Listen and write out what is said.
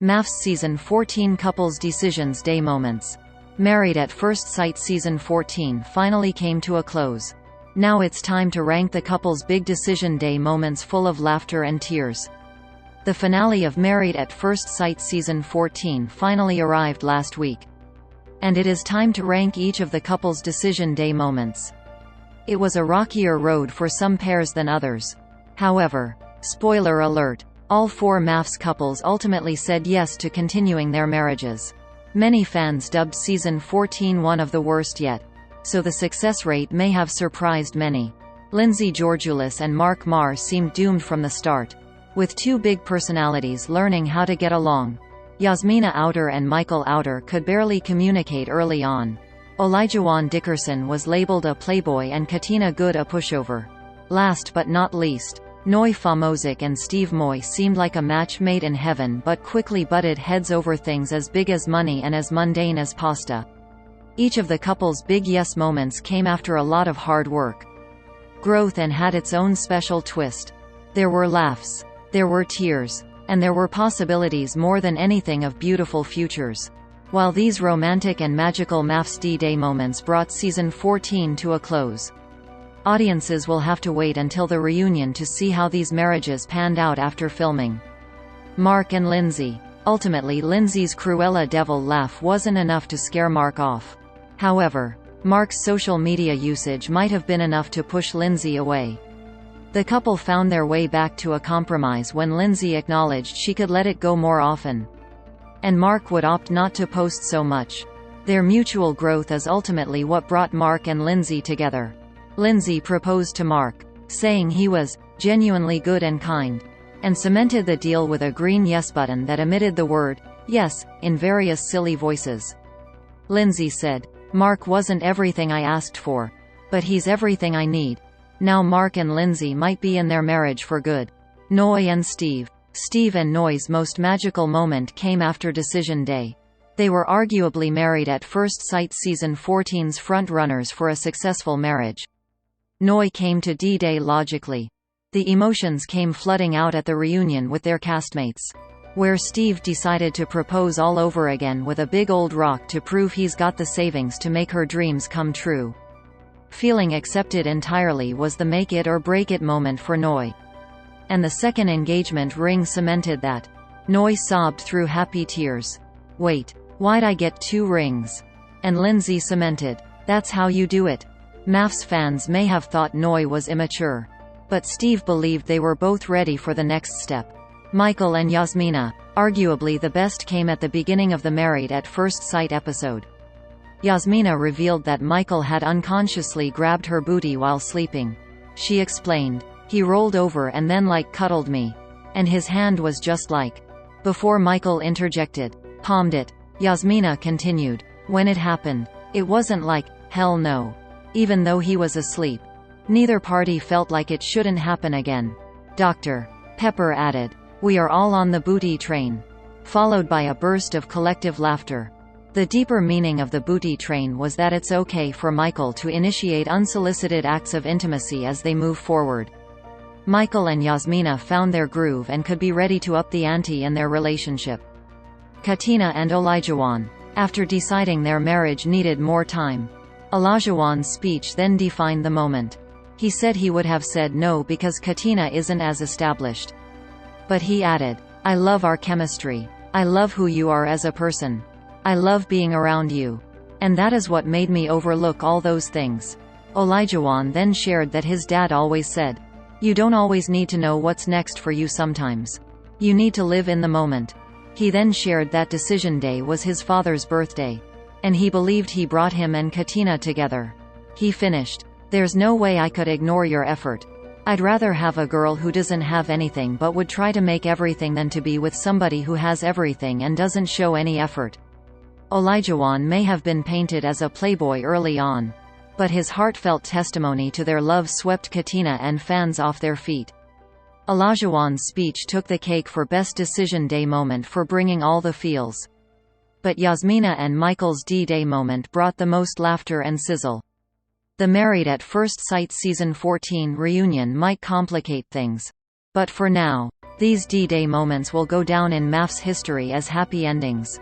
MAFS Season 14 Couples Decisions Day Moments. Married at First Sight Season 14 finally came to a close. Now it's time to rank the couple's big decision day moments full of laughter and tears. The finale of Married at First Sight Season 14 finally arrived last week. And it is time to rank each of the couple's decision day moments. It was a rockier road for some pairs than others. However, spoiler alert, all 4 MAFS couples ultimately said yes to continuing their marriages. Many fans dubbed Season 14 one of the worst yet, so the success rate may have surprised many. Lindsay Georgoulis and Mark Marr seemed doomed from the start, with 2 big personalities learning how to get along. Yasmina Outer and Michael Outer could barely communicate early on. Olajuwon Dickerson was labeled a playboy and Katina Good a pushover. Last but not least, Noi Famozic and Steve Moy seemed like a match made in heaven but quickly butted heads over things as big as money and as mundane as pasta. Each of the couple's big yes moments came after a lot of hard work, growth, and had its own special twist. There were laughs, there were tears, and there were possibilities more than anything of beautiful futures. While these romantic and magical MAFS D-Day moments brought Season 14 to a close, audiences will have to wait until the reunion to see how these marriages panned out after filming. Mark and Lindsay. Ultimately, Lindsay's Cruella devil laugh wasn't enough to scare Mark off. However, Mark's social media usage might have been enough to push Lindsay away. The couple found their way back to a compromise when Lindsay acknowledged she could let it go more often, and Mark would opt not to post so much. Their mutual growth is ultimately what brought Mark and Lindsay together. Lindsay proposed to Mark, saying he was genuinely good and kind, and cemented the deal with a green yes button that emitted the word yes in various silly voices. Lindsay said, "Mark wasn't everything I asked for, but he's everything I need." Now Mark and Lindsay might be in their marriage for good. Noi and Steve. Steve and Noi's most magical moment came after Decision Day. They were arguably Married at First Sight Season 14's front-runners for a successful marriage. Noi came to D-Day logically. The emotions came flooding out at the reunion with their castmates, where Steve decided to propose all over again with a big old rock to prove he's got the savings to make her dreams come true. Feeling accepted entirely was the make it or break it moment for Noi. And the second engagement ring cemented that. Noi sobbed through happy tears. "Wait, why'd I get 2 rings?" And Lindsay cemented, "That's how you do it." MAFS fans may have thought Noi was immature, but Steve believed they were both ready for the next step. Michael and Yasmina. Arguably the best came at the beginning of the Married at First Sight episode. Yasmina revealed that Michael had unconsciously grabbed her booty while sleeping. She explained, "He rolled over and then cuddled me. And his hand was just like." Before Michael interjected, "Palmed it." Yasmina continued, "When it happened, it wasn't like, hell no." Even though he was asleep, neither party felt like it shouldn't happen again. Dr. Pepper added, "We are all on the booty train," followed by a burst of collective laughter. The deeper meaning of the booty train was that it's okay for Michael to initiate unsolicited acts of intimacy as they move forward. Michael and Yasmina found their groove and could be ready to up the ante in their relationship. Katina and Olajuwon. After deciding their marriage needed more time, Olajuwon's speech then defined the moment. He said he would have said no because Katina isn't as established. But he added, "I love our chemistry. I love who you are as a person. I love being around you. And that is what made me overlook all those things." Olajuwon then shared that his dad always said, "You don't always need to know what's next for you sometimes. You need to live in the moment." He then shared that Decision Day was his father's birthday, and he believed he brought him and Katina together. He finished, "There's no way I could ignore your effort. I'd rather have a girl who doesn't have anything but would try to make everything than to be with somebody who has everything and doesn't show any effort." Olajuwon may have been painted as a playboy early on, but his heartfelt testimony to their love swept Katina and fans off their feet. Olajuwon's speech took the cake for Best Decision Day moment for bringing all the feels. But Yasmina and Michael's D-Day moment brought the most laughter and sizzle. The Married at First Sight Season 14 reunion might complicate things. But for now, These D-Day moments will go down in MAFS history as happy endings.